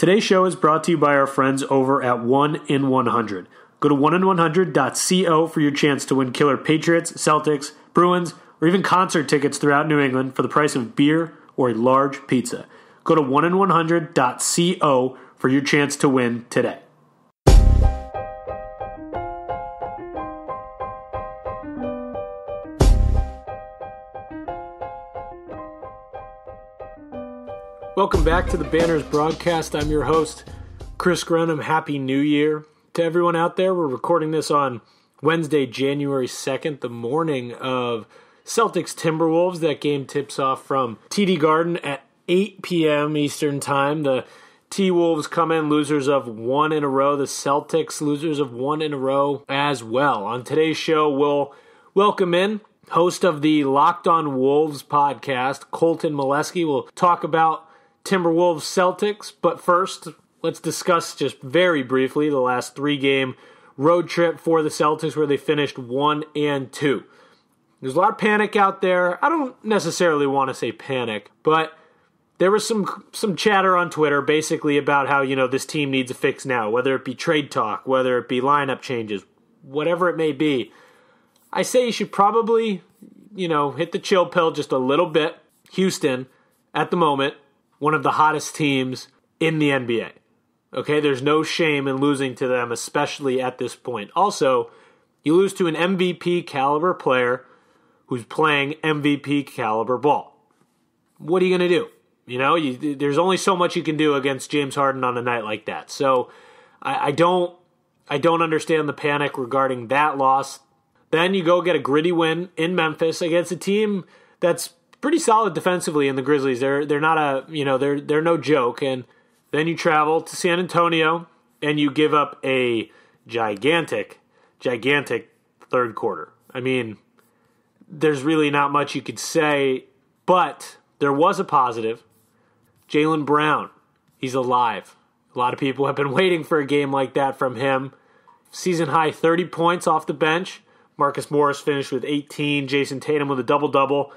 Today's show is brought to you by our friends over at 1in100. Go to 1in100.co for your chance to win killer Patriots, Celtics, Bruins, or even concert tickets throughout New England for the price of beer or a large pizza. Go to 1in100.co for your chance to win today. Welcome back to the Banners broadcast. I'm your host, Chris Grenham. Happy New Year to everyone out there. We're recording this on Wednesday, January 2nd, the morning of Celtics Timberwolves. That game tips off from TD Garden at 8 p.m. Eastern Time. The T-Wolves come in losers of one in a row. The Celtics losers of one in a row as well. On today's show, we'll welcome in host of the Locked On Wolves podcast, Colton Molesky. We'll talk about Timberwolves Celtics, but first, let's discuss just very briefly the last three-game road trip for the Celtics where they finished 1-2. There's a lot of panic out there. I don't necessarily want to say panic, but there was some chatter on Twitter basically about how, this team needs a fix now, whether it be trade talk, whether it be lineup changes, whatever it may be. I say you should probably, hit the chill pill just a little bit. Houston, at the moment, one of the hottest teams in the NBA. Okay, there's no shame in losing to them, especially at this point. Also, you lose to an MVP caliber player who's playing MVP caliber ball. What are you going to do? There's only so much you can do against James Harden on a night like that. So I don't understand the panic regarding that loss. Then you go get a gritty win in Memphis against a team that's pretty solid defensively in the Grizzlies. They're not they're no joke. And then you travel to San Antonio and you give up a gigantic third quarter. I mean, there's really not much you could say, but there was a positive. Jaylen Brown, he's alive. A lot of people have been waiting for a game like that from him. Season high 30 points off the bench. Marcus Morris finished with 18. Jason Tatum with a double-double.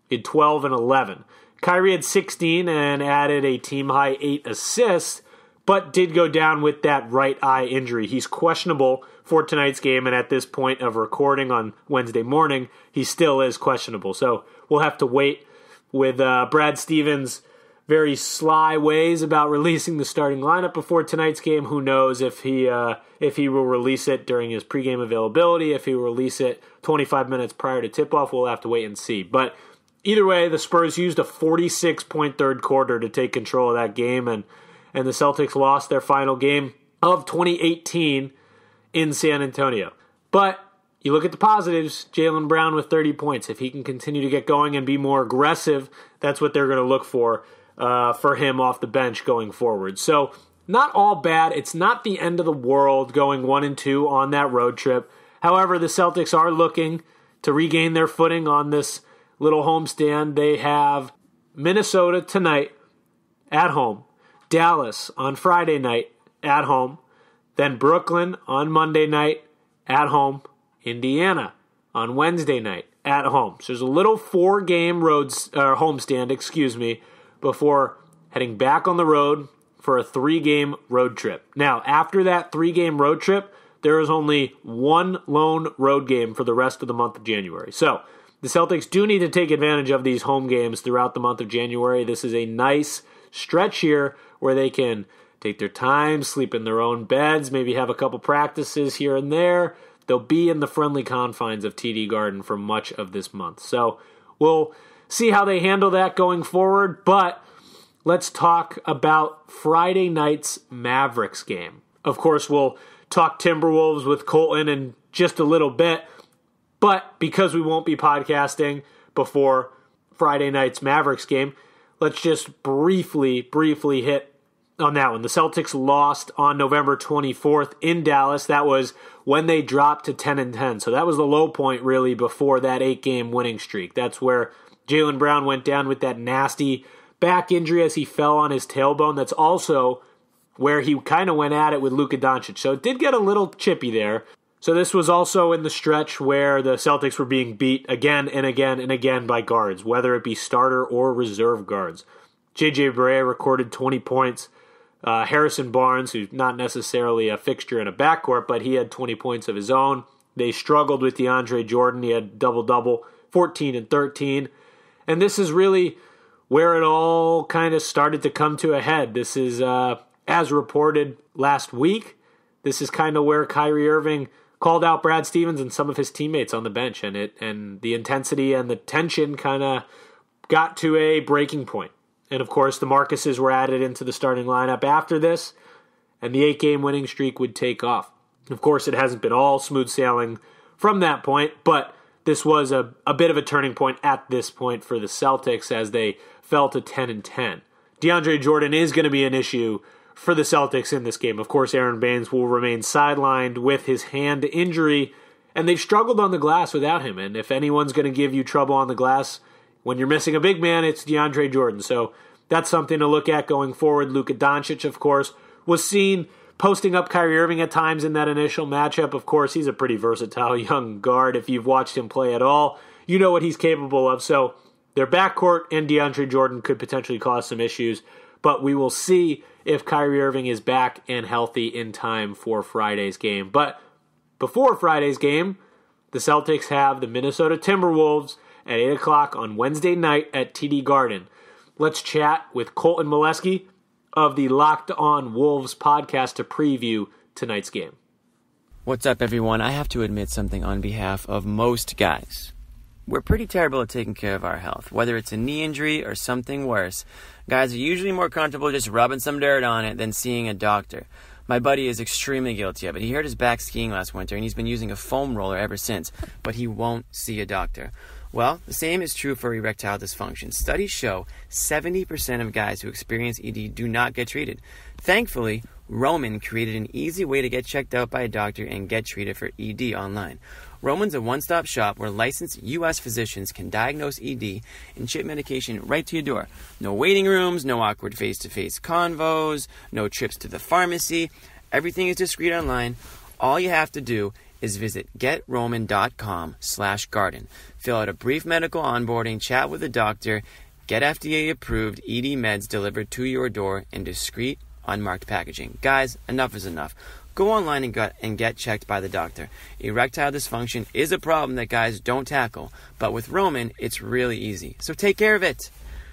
He had 12 and 11. Kyrie had 16 and added a team-high 8 assists, but did go down with that right eye injury. He's questionable for tonight's game, and at this point of recording on Wednesday morning, he still is questionable. So we'll have to wait with Brad Stevens' very sly ways about releasing the starting lineup before tonight's game. Who knows if he will release it during his pregame availability, if he will release it 25 minutes prior to tip-off. We'll have to wait and see. But either way, the Spurs used a 46-point third quarter to take control of that game, and the Celtics lost their final game of 2018 in San Antonio. But you look at the positives, Jaylen Brown with 30 points. If he can continue to get going and be more aggressive, that's what they're going to look for him off the bench going forward. So not all bad. It's not the end of the world going 1-2 on that road trip. However, the Celtics are looking to regain their footing on this little homestand. They have Minnesota tonight at home, Dallas on Friday night at home, then Brooklyn on Monday night at home, Indiana on Wednesday night at home. So there's a little 4-game homestand, before heading back on the road for a 3-game road trip. Now, after that 3-game road trip, there is only one lone road game for the rest of the month of January. So the Celtics do need to take advantage of these home games throughout the month of January. This is a nice stretch here where they can take their time, sleep in their own beds, maybe have a couple practices here and there. They'll be in the friendly confines of TD Garden for much of this month. So we'll see how they handle that going forward, but let's talk about Friday night's Mavericks game. Of course, we'll talk Timberwolves with Colton in just a little bit, but because we won't be podcasting before Friday night's Mavericks game, let's just briefly hit on that one. The Celtics lost on November 24th in Dallas. That was when they dropped to 10-10. So that was the low point really before that 8-game winning streak. That's where Jaylen Brown went down with that nasty back injury as he fell on his tailbone. That's also where he kind of went at it with Luka Doncic. So it did get a little chippy there. So this was also in the stretch where the Celtics were being beat again and again and again by guards, whether it be starter or reserve guards. J.J. Barea recorded 20 points. Harrison Barnes, who's not necessarily a fixture in a backcourt, but he had 20 points of his own. They struggled with DeAndre Jordan. He had double-double, 14 and 13. And this is really where it all kind of started to come to a head. This is, as reported last week, this is kind of where Kyrie Irving called out Brad Stevens and some of his teammates on the bench, and the intensity and the tension kind of got to a breaking point. And of course, the Marcuses were added into the starting lineup after this, and the 8-game winning streak would take off. Of course, it hasn't been all smooth sailing from that point, but this was a bit of a turning point at this point for the Celtics as they fell to 10-10. DeAndre Jordan is going to be an issue for the Celtics in this game. Of course, Aaron Baines will remain sidelined with his hand injury, and they've struggled on the glass without him. And if anyone's going to give you trouble on the glass when you're missing a big man, it's DeAndre Jordan. So that's something to look at going forward. Luka Doncic, of course, was seen posting up Kyrie Irving at times in that initial matchup. Of course, he's a pretty versatile young guard. If you've watched him play at all, you know what he's capable of. So their backcourt and DeAndre Jordan could potentially cause some issues, but we will see if Kyrie Irving is back and healthy in time for Friday's game. But before Friday's game, the Celtics have the Minnesota Timberwolves at 8 o'clock on Wednesday night at TD Garden. Let's chat with Colton Molesky of the Locked On Wolves podcast to preview tonight's game. What's up, everyone? I have to admit something on behalf of most guys. We're pretty terrible at taking care of our health. Whether it's a knee injury or something worse, guys are usually more comfortable just rubbing some dirt on it than seeing a doctor. My buddy is extremely guilty of it. He hurt his back skiing last winter, and he's been using a foam roller ever since, but he won't see a doctor. Well, the same is true for erectile dysfunction. Studies show 70% of guys who experience ED do not get treated. Thankfully, Roman created an easy way to get checked out by a doctor and get treated for ED online. Roman's a one-stop shop where licensed U.S. physicians can diagnose ED and ship medication right to your door. No waiting rooms, no awkward face-to-face convos, no trips to the pharmacy. Everything is discreet online. All you have to do is visit getroman.com/garden. Fill out a brief medical onboarding, chat with a doctor, get FDA-approved ED meds delivered to your door in discreet, unmarked packaging. Guys, enough is enough. Go online and get checked by the doctor. Erectile dysfunction is a problem that guys don't tackle, but with Roman, it's really easy. So take care of it.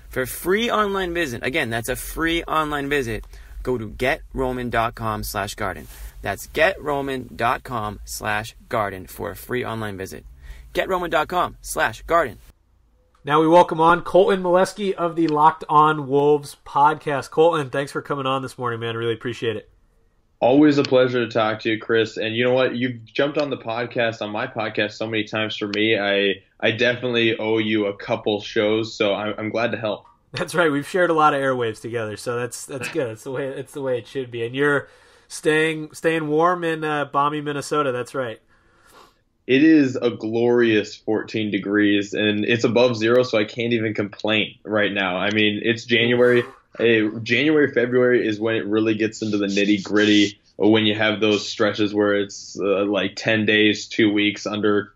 For a free online visit, again, that's a free online visit, go to getroman.com/garden. That's getroman.com/garden for a free online visit. getroman.com/garden. Now we welcome on Colton Molesky of the Locked On Wolves podcast. Colton, thanks for coming on this morning, man. Really appreciate it. Always a pleasure to talk to you, Chris. And you know what? You've jumped on the podcast, on my podcast, so many times for me. I definitely owe you a couple shows, so I'm glad to help. That's right. We've shared a lot of airwaves together, so that's good. It's the way it should be. And you're staying warm in balmy Minnesota. That's right. It is a glorious 14 degrees, and it's above zero, so I can't even complain right now. I mean, it's January. January, February is when it really gets into the nitty-gritty, when you have those stretches where it's like 10 days, 2 weeks under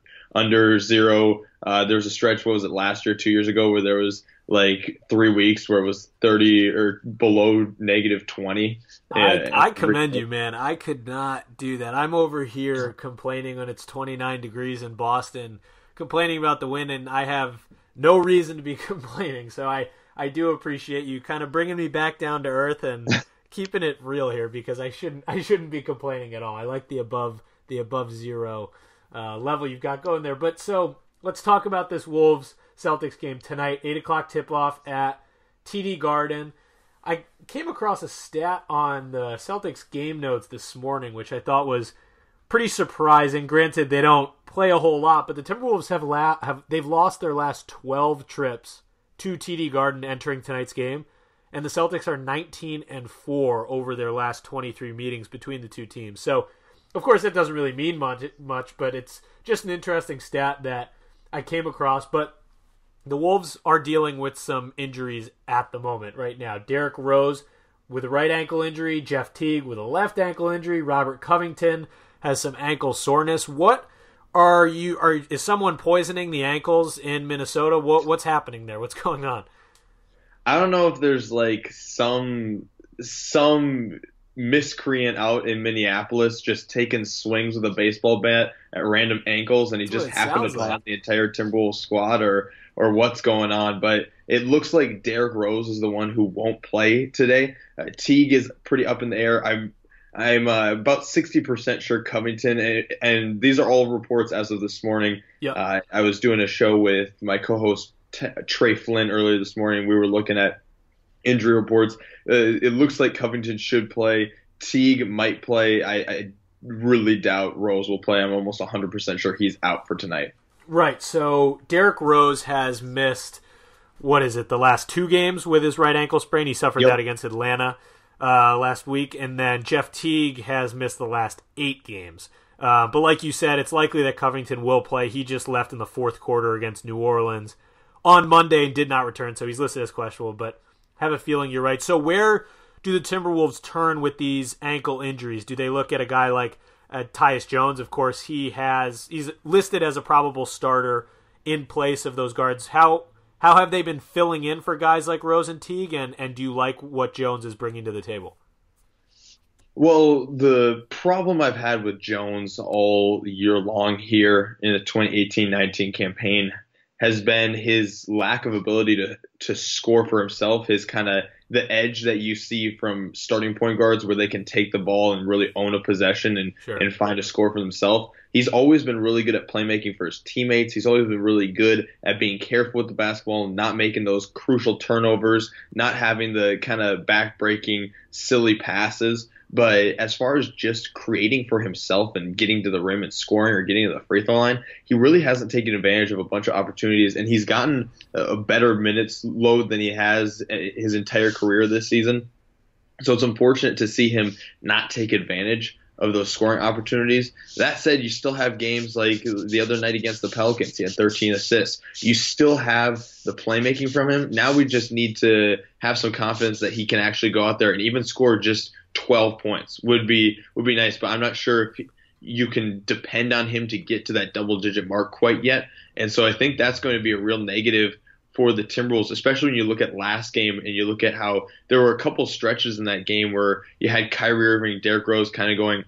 zero. There's a stretch, what was it, last year, 2 years ago, where there was like 3 weeks where it was 30 or below negative 20. I commend you, man. I could not do that. I'm over here complaining when it's 29 degrees in Boston, complaining about the wind, and I have no reason to be complaining. So I do appreciate you kind of bringing me back down to earth and keeping it real here, because I shouldn't be complaining at all. I like the above zero level you've got going there. But so let's talk about this Wolves Celtics game tonight, 8 o'clock tip-off at TD Garden. I came across a stat on the Celtics game notes this morning, which I thought was pretty surprising. Granted, they don't play a whole lot, but the Timberwolves they've lost their last 12 trips to TD Garden entering tonight's game, and the Celtics are 19-4 over their last 23 meetings between the two teams. So, of course, that doesn't really mean much, but it's just an interesting stat that I came across. But the Wolves are dealing with some injuries at the moment right now. Derrick Rose with a right ankle injury, Jeff Teague with a left ankle injury, Robert Covington has some ankle soreness. Is someone poisoning the ankles in Minnesota? What's happening there? What's going on? I don't know if there's like some some miscreant out in Minneapolis just taking swings with a baseball bat at random ankles, and he just happened to tie the entire Timberwolves squad, or what's going on. But it looks like Derrick Rose is the one who won't play today. Teague is pretty up in the air. I'm about 60% sure Covington, and these are all reports as of this morning. Yep. I was doing a show with my co-host Trey Flynn earlier this morning. We were looking at injury reports. It looks like Covington should play. Teague might play. I really doubt Rose will play. I'm almost 100% sure he's out for tonight. Right. So Derrick Rose has missed, the last 2 games with his right ankle sprain. He suffered that against Atlanta last week. And then Jeff Teague has missed the last 8 games. But like you said, it's likely that Covington will play. He just left in the fourth quarter against New Orleans on Monday and did not return. So he's listed as questionable, but have a feeling you're right. So where do the Timberwolves turn with these ankle injuries? Do they look at a guy like Tyus Jones? Of course, he's listed as a probable starter in place of those guards. How have they been filling in for guys like Rose and Teague, and do you like what Jones is bringing to the table? Well, the problem I've had with Jones all year long here in the 2018-19 campaign has been his lack of ability to score for himself, his kind of the edge that you see from starting point guards where they can take the ball and really own a possession and find a score for themselves. He's always been really good at playmaking for his teammates. He's always been really good at being careful with the basketball, not making those crucial turnovers, not having the kind of back-breaking, silly passes. But as far as just creating for himself and getting to the rim and scoring or getting to the free throw line, he really hasn't taken advantage of a bunch of opportunities, and he's gotten a better minutes load than he has his entire career this season. So it's unfortunate to see him not take advantage of those scoring opportunities. That said, you still have games like the other night against the Pelicans. He had 13 assists. You still have the playmaking from him. Now we just need to have some confidence that he can actually go out there and even score just 12 points would be nice, but I'm not sure if you can depend on him to get to that double-digit mark quite yet. And so I think that's going to be a real negative for the Timberwolves, especially when you look at last game and you look at how there were a couple stretches in that game where you had Kyrie Irving, Derrick Rose kind of going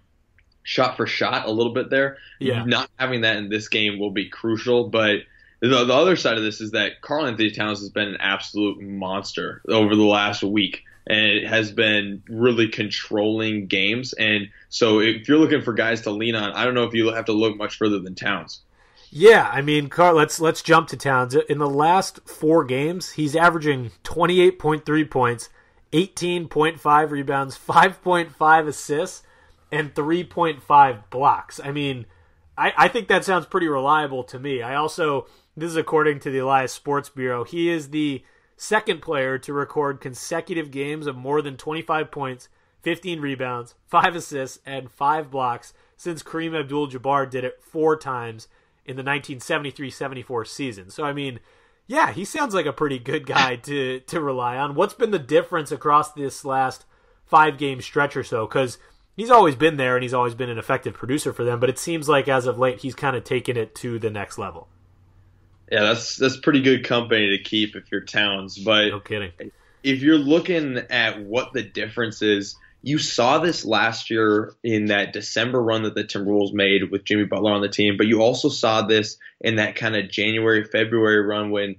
shot for shot a little bit there. Yeah. Not having that in this game will be crucial, but the other side of this is that Karl-Anthony Towns has been an absolute monster over the last week. And it has been really controlling games. And so if you're looking for guys to lean on, I don't know if you have to look much further than Towns. Yeah, I mean, Carl, let's jump to Towns. In the last 4 games, he's averaging 28.3 points, 18.5 rebounds, 5.5 assists, and 3.5 blocks. I mean, I think that sounds pretty reliable to me. This is according to the Elias Sports Bureau, he is the second player to record consecutive games of more than 25 points, 15 rebounds, 5 assists, and 5 blocks since Kareem Abdul-Jabbar did it 4 times in the 1973-74 season. So, I mean, yeah, he sounds like a pretty good guy to rely on. What's been the difference across this last 5-game stretch or so? Because he's always been there and he's always been an effective producer for them, but it seems like as of late he's kind of taken it to the next level. Yeah, that's pretty good company to keep if you're Towns. But no kidding. If you're looking at what the difference is, you saw this last year in that December run that the Timberwolves made with Jimmy Butler on the team, but you also saw this in that kind of January, February run when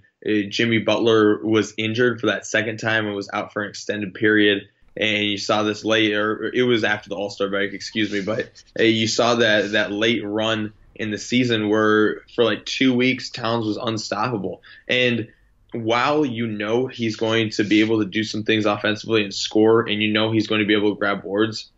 Jimmy Butler was injured for that second time and was out for an extended period. And you saw this later, it was after the All-Star break, but you saw that late run in the season where for like 2 weeks Towns was unstoppable. And while you know he's going to be able to do some things offensively and score, and you know he's going to be able to grab boards,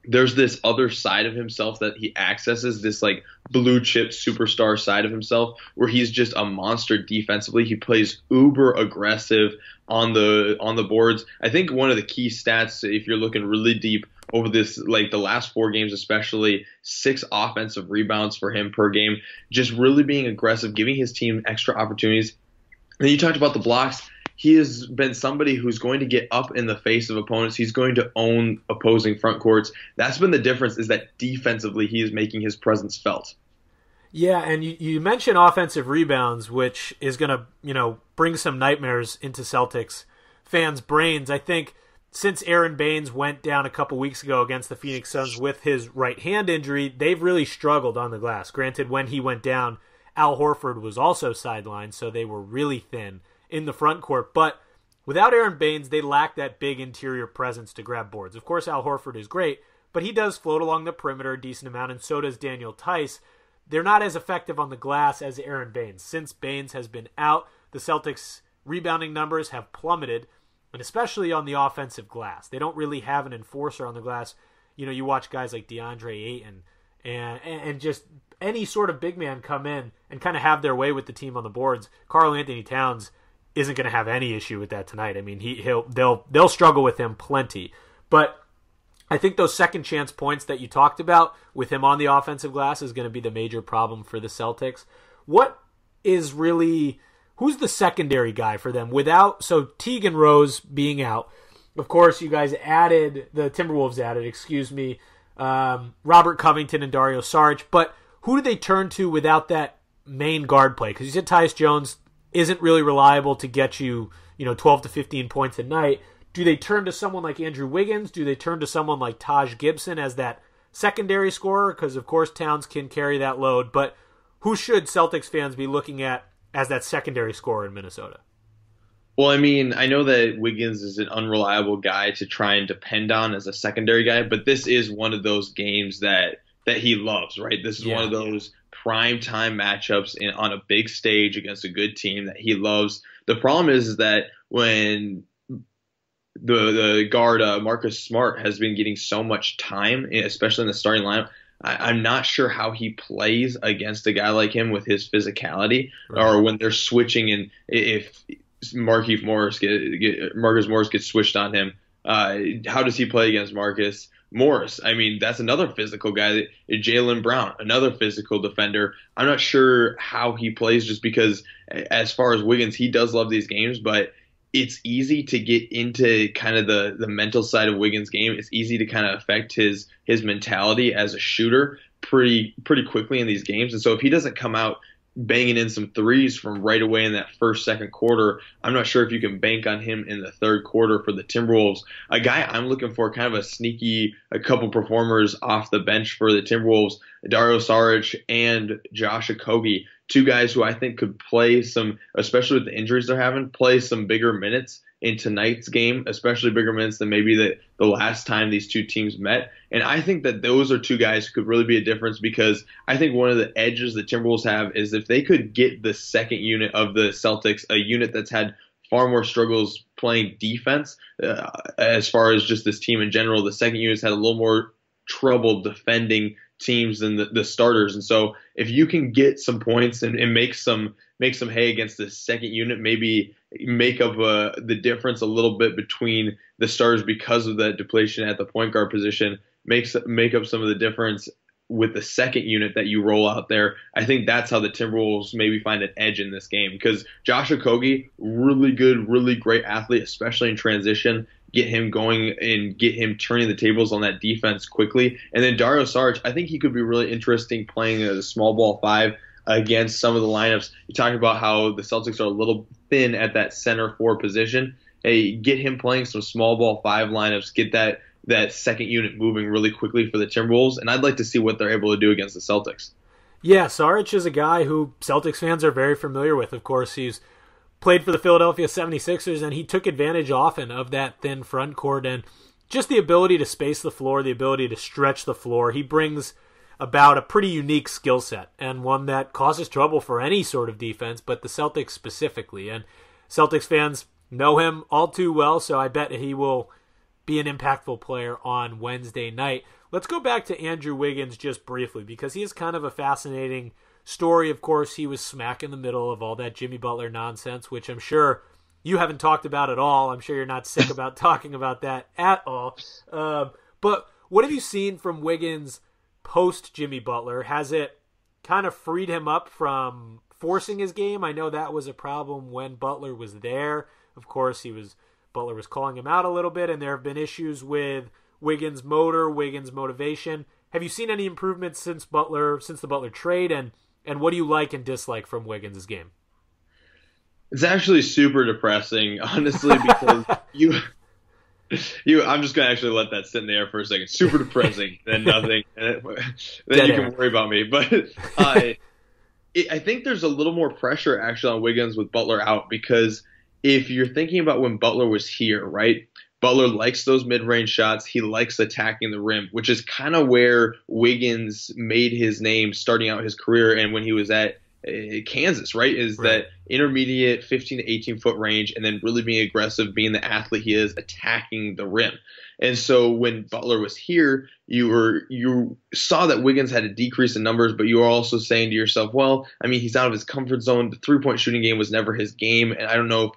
there's this other side of himself that he accesses, this like blue chip superstar side of himself where he's just a monster defensively. He plays uber aggressive on the boards. I think one of the key stats, if you're looking really deep over this, like the last 4 games especially, 6 offensive rebounds for him per game, just really being aggressive, giving his team extra opportunities. And you talked about the blocks. He has been somebody who's going to get up in the face of opponents. He's going to own opposing front courts. That's been the difference, is that defensively he is making his presence felt. Yeah, and you mentioned offensive rebounds, which is going to, bring some nightmares into Celtics fans' brains. I think since Aaron Baines went down a couple weeks ago against the Phoenix Suns with his right hand injury, they've really struggled on the glass. Granted, when he went down, Al Horford was also sidelined, so they were really thin in the front court. But without Aaron Baines, they lack that big interior presence to grab boards. Of course, Al Horford is great, but he does float along the perimeter a decent amount, and so does Daniel Tice. They're not as effective on the glass as Aaron Baines. Since Baines has been out, the Celtics' rebounding numbers have plummeted, and especially on the offensive glass. They don't really have an enforcer on the glass. You know, you watch guys like DeAndre Ayton and just any sort of big man come in and kind of have their way with the team on the boards. Karl-Anthony Towns isn't going to have any issue with that tonight. I mean, they'll struggle with him plenty. But I think those second chance points that you talked about with him on the offensive glass is going to be the major problem for the Celtics. Who's the secondary guy for them so Teague and Rose being out? Of course, the Timberwolves added, Robert Covington and Dario Saric, but who do they turn to without that main guard play? Because you said Tyus Jones isn't really reliable to get you, 12 to 15 points a night. Do they turn to someone like Andrew Wiggins? Do they turn to someone like Taj Gibson as that secondary scorer? Because, of course, Towns can carry that load. But who should Celtics fans be looking at as that secondary scorer in Minnesota? Well, I mean, I know that Wiggins is an unreliable guy to try and depend on as a secondary guy, but this is one of those games that he loves, right? This is one of those prime time matchups on a big stage against a good team that he loves. The problem is that when the guard Marcus Smart has been getting so much time, especially in the starting lineup, I'm not sure how he plays against a guy like him with his physicality, or when they're switching, and if Marcus Morris gets switched on him, how does he play against Marcus Morris? I mean, that's another physical guy. Jaylen Brown, another physical defender. I'm not sure how he plays, just because as far as Wiggins, he does love these games, but it's easy to get into kind of the mental side of Wiggins' game. It's easy to kind of affect his mentality as a shooter pretty quickly in these games. And so if he doesn't come out banging in some threes from right away in that second quarter, I'm not sure if you can bank on him in the third quarter for the Timberwolves. A guy I'm looking for, kind of a couple performers off the bench for the Timberwolves, Dario Saric and Josh Okogie. Two guys who I think could play some, especially with the injuries they're having, play some bigger minutes in tonight's game, especially bigger minutes than maybe the last time these two teams met. And I think that those are two guys who could really be a difference, because I think one of the edges the Timberwolves have is if they could get the second unit of the Celtics, a unit that's had far more struggles playing defense as far as just this team in general. The second unit's had a little more trouble defending teams than the starters. And so if you can get some points and make some hay against the second unit, maybe make up the difference a little bit between the starters because of that depletion at the point guard position, make up some of the difference with the second unit that you roll out there. I think that's how the Timberwolves maybe find an edge in this game, because Josh Okogie, really good, really great athlete, especially in transition. Get him going and get him turning the tables on that defense quickly. And then Dario Saric, I think he could be really interesting playing as a small ball five against some of the lineups. You talk about how the Celtics are a little thin at that center four position. Hey, get him playing some small ball five lineups, get that second unit moving really quickly for the Timberwolves, and I'd like to see what they're able to do against the Celtics. Yeah, Saric is a guy who Celtics fans are very familiar with. Of course, he's played for the Philadelphia 76ers, and he took advantage often of that thin front court and just the ability to space the floor, the ability to stretch the floor. He brings about a pretty unique skill set, and one that causes trouble for any sort of defense, but the Celtics specifically. And Celtics fans know him all too well, so I bet he will be an impactful player on Wednesday night. Let's go back to Andrew Wiggins just briefly, because he is kind of a fascinating story. Of course, he was smack in the middle of all that Jimmy Butler nonsense, which I'm sure you haven't talked about at all. I'm sure you're not sick about talking about that at all. But what have you seen from Wiggins post Jimmy Butler? Has it kind of freed him up from forcing his game? I know that was a problem when Butler was there. Of course, Butler was calling him out a little bit, and there have been issues with Wiggins' motor, Wiggins' motivation. Have you seen any improvements since the Butler trade, and what do you like and dislike from Wiggins' game? It's actually super depressing, honestly, because I'm just gonna actually let that sit in the air for a second. Super depressing, then nothing. Then you can worry about me. But I think there's a little more pressure actually on Wiggins with Butler out, because if you're thinking about when Butler was here, right? Butler likes those mid-range shots. He likes attacking the rim, which is kind of where Wiggins made his name starting out his career and when he was at Kansas, right? Is that intermediate 15 to 18 foot range, and then really being aggressive, being the athlete he is, attacking the rim. And so when Butler was here, you saw that Wiggins had a decrease in numbers, but you were also saying to yourself, well, I mean, he's out of his comfort zone. The 3-point shooting game was never his game, and I don't know if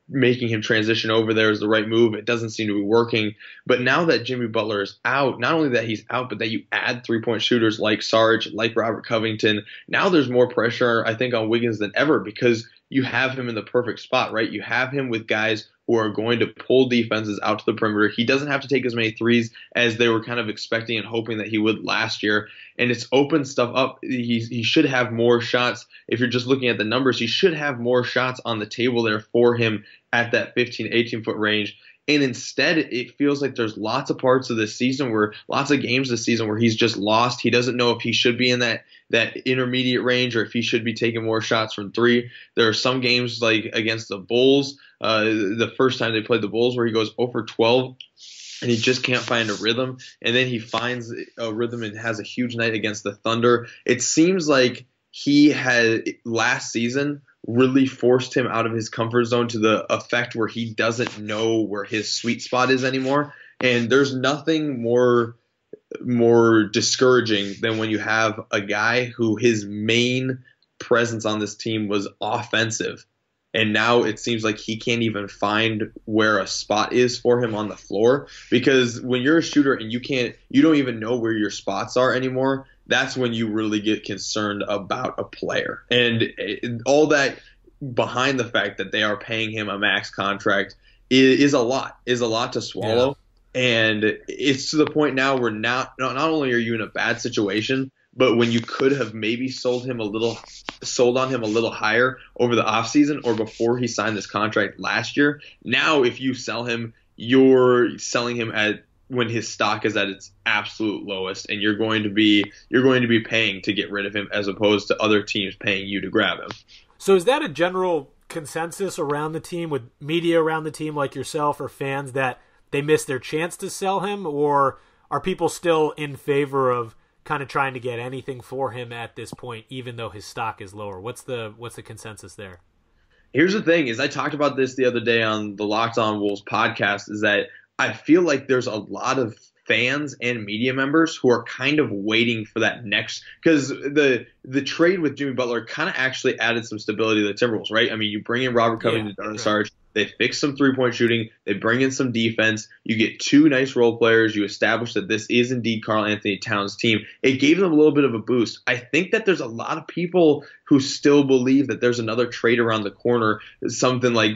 making him transition over there is the right move. It doesn't seem to be working. But now that Jimmy Butler is out, not only that he's out, but that you add 3-point shooters like Sarge, like Robert Covington, now there's more pressure, I think, on Wiggins than ever, because you have him in the perfect spot, right? You have him with guys who are going to pull defenses out to the perimeter. He doesn't have to take as many threes as they were kind of expecting and hoping that he would last year. And it's opened stuff up. He should have more shots. If you're just looking at the numbers, he should have more shots on the table there for him at that 15, 18-foot range. And instead, it feels like there's lots of parts of this season lots of games this season where he's just lost. He doesn't know if he should be in that intermediate range or if he should be taking more shots from three. There are some games like against the Bulls, the first time they played the Bulls, where he goes 0 for 12 and he just can't find a rhythm. And then he finds a rhythm and has a huge night against the Thunder. It seems like he had last season really forced him out of his comfort zone to the effect where he doesn't know where his sweet spot is anymore. And there's nothing more discouraging than when you have a guy who his main presence on this team was offensive, and now it seems like he can't even find where a spot is for him on the floor. Because when you're a shooter and you don't even know where your spots are anymore, that's when you really get concerned about a player. And all that behind the fact that they are paying him a max contract is a lot to swallow. Yeah. And it's to the point now where not only are you in a bad situation, but when you could have maybe sold on him a little higher over the offseason or before he signed this contract last year, now if you sell him, you're selling him at when his stock is at its absolute lowest, and you're going to be paying to get rid of him as opposed to other teams paying you to grab him. So is that a general consensus around the team, with media around the team like yourself or fans, that they missed their chance to sell him, or are people still in favor of kind of trying to get anything for him at this point, even though his stock is lower? What's the consensus there? Here's the thing, is I talked about this the other day on the Locked On Wolves podcast, is that I feel like there's a lot of fans and media members who are kind of waiting for that next, because the trade with Jimmy Butler kind of actually added some stability to the Timberwolves, right? I mean, you bring in Robert Covington, Darren Sarge, they fix some 3-point shooting, they bring in some defense, you get 2 nice role players, you establish that this is indeed Karl-Anthony Towns' team. It gave them a little bit of a boost. I think that there's a lot of people who still believe that there's another trade around the corner, something like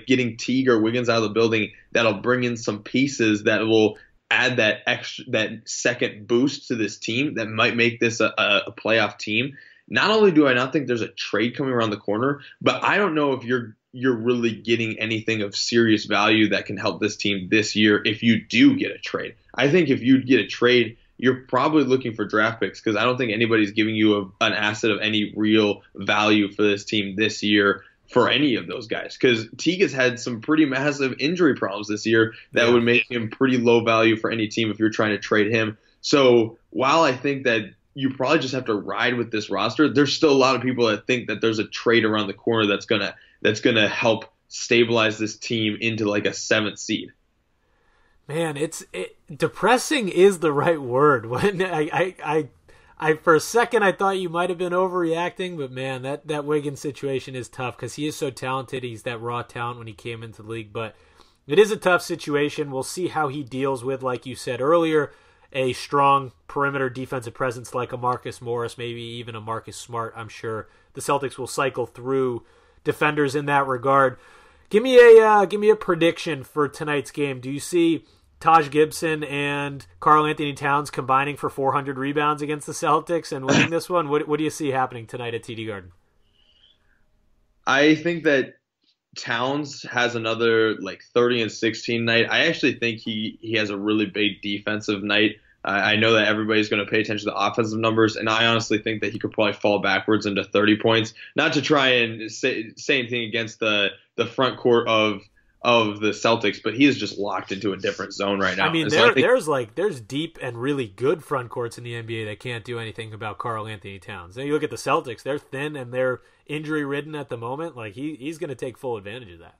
getting Teague or Wiggins out of the building that'll bring in some pieces that will add that second boost to this team that might make this a playoff team. Not only do I not think there's a trade coming around the corner, but I don't know if you're really getting anything of serious value that can help this team this year if you do get a trade. I think if you get a trade, you're probably looking for draft picks, because I don't think anybody's giving you an asset of any real value for this team this year for any of those guys, because Teague has had some pretty massive injury problems this year that would make him pretty low value for any team if you're trying to trade him. So while I think that you probably just have to ride with this roster, there's still a lot of people that think that there's a trade around the corner that's gonna help stabilize this team into like a 7th seed. Man, depressing is the right word. When I for a second I thought you might have been overreacting, but man, that Wiggins situation is tough because he is so talented. He's that raw talent when he came into the league, but it is a tough situation. We'll see how he deals with, like you said earlier, a strong perimeter defensive presence like a Marcus Morris, maybe even a Marcus Smart. I'm sure the Celtics will cycle through defenders in that regard. Give me a prediction for tonight's game. Do you see Taj Gibson and Karl-Anthony Towns combining for 400 rebounds against the Celtics and winning this one? What do you see happening tonight at TD Garden? I think that Towns has another like 30 and 16 night, I actually think he has a really big defensive night. I know that everybody's going to pay attention to the offensive numbers, and I honestly think that he could probably fall backwards into 30 points. Not to try and say anything against the front court of the Celtics, but he is just locked into a different zone right now. I mean, there's deep and really good front courts in the NBA that can't do anything about Karl-Anthony Towns. Then you look at the Celtics; they're thin and they're injury ridden at the moment. Like he's going to take full advantage of that.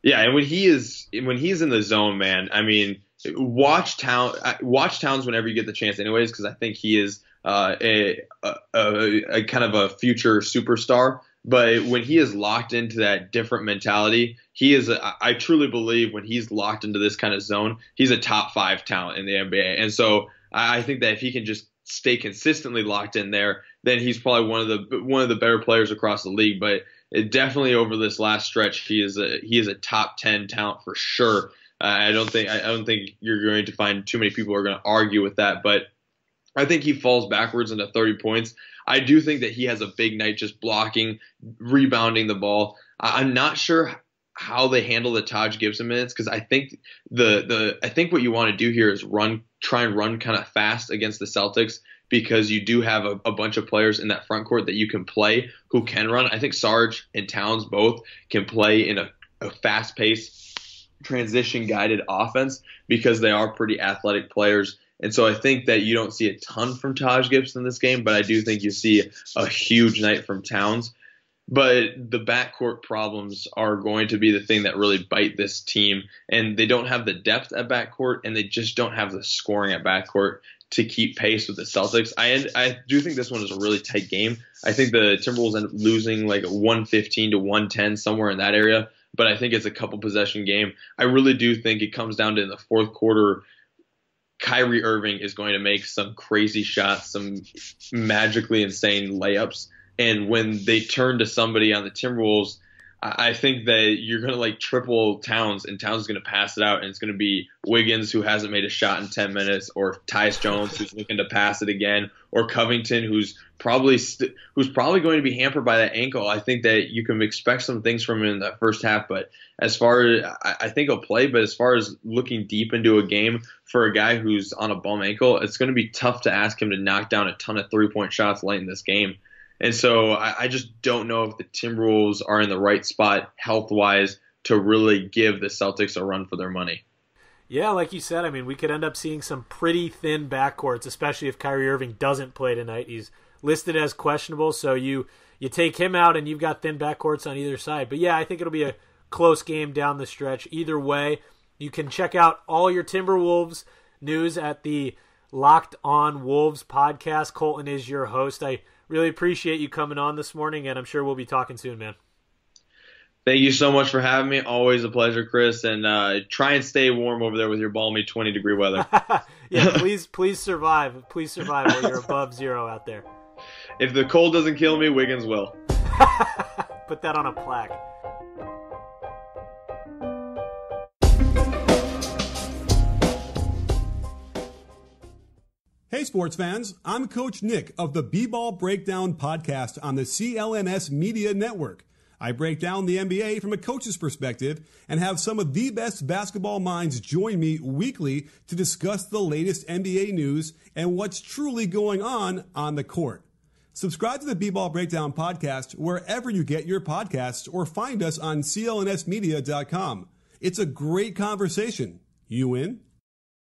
Yeah, and when he's in the zone, man, I mean, watch Towns whenever you get the chance, anyways, because I think he is a kind of a future superstar. But when he is locked into that different mentality, I truly believe when he's locked into this kind of zone, he's a top 5 talent in the NBA. And so I think that if he can just stay consistently locked in there, then he's probably one of the better players across the league. But definitely over this last stretch, he is a top 10 talent for sure. I don't think you're going to find too many people who are going to argue with that. But I think he falls backwards into 30 points. I do think that he has a big night just blocking, rebounding the ball. I'm not sure how they handle the Taj Gibson minutes, because I think I think what you want to do here is try and run kind of fast against the Celtics, because you do have a bunch of players in that front court that you can play who can run. I think Sarge and Towns both can play in a fast-paced, transition-guided offense because they are pretty athletic players. And so I think that you don't see a ton from Taj Gibson in this game, but I do think you see a huge night from Towns. But the backcourt problems are going to be the thing that really bite this team. And they don't have the depth at backcourt, and they just don't have the scoring at backcourt to keep pace with the Celtics. I do think this one is a really tight game. I think the Timberwolves end up losing like 115 to 110, somewhere in that area. But I think it's a couple possession game. I really do think it comes down to in the fourth quarter, Kyrie Irving is going to make some crazy shots, some magically insane layups. And when they turn to somebody on the Timberwolves, I think that you're going to like triple Towns, and Towns is going to pass it out, and it's going to be Wiggins, who hasn't made a shot in 10 minutes, or Tyus Jones, who's looking to pass it again, or Covington, who's probably going to be hampered by that ankle. I think that you can expect some things from him in the first half, but as far as I think he'll play, but as far as looking deep into a game for a guy who's on a bum ankle, it's going to be tough to ask him to knock down a ton of 3-point shots late in this game. And so I just don't know if the Timberwolves are in the right spot health-wise to really give the Celtics a run for their money. Yeah, like you said, I mean, we could end up seeing some pretty thin backcourts, especially if Kyrie Irving doesn't play tonight. He's listed as questionable, so you take him out and you've got thin backcourts on either side. But yeah, I think it'll be a close game down the stretch. Either way, you can check out all your Timberwolves news at the Locked On Wolves podcast. Colton is your host. I really appreciate you coming on this morning, and I'm sure we'll be talking soon, man. Thank you so much for having me. Always a pleasure, Chris. And try and stay warm over there with your balmy 20-degree weather. Yeah, please survive. Please survive while you're above zero out there. If the cold doesn't kill me, Wiggins will. Put that on a plaque. Hey sports fans, I'm Coach Nick of the B-Ball Breakdown podcast on the CLNS Media Network. I break down the NBA from a coach's perspective and have some of the best basketball minds join me weekly to discuss the latest NBA news and what's truly going on the court. Subscribe to the B-Ball Breakdown podcast wherever you get your podcasts, or find us on clnsmedia.com. It's a great conversation. You in?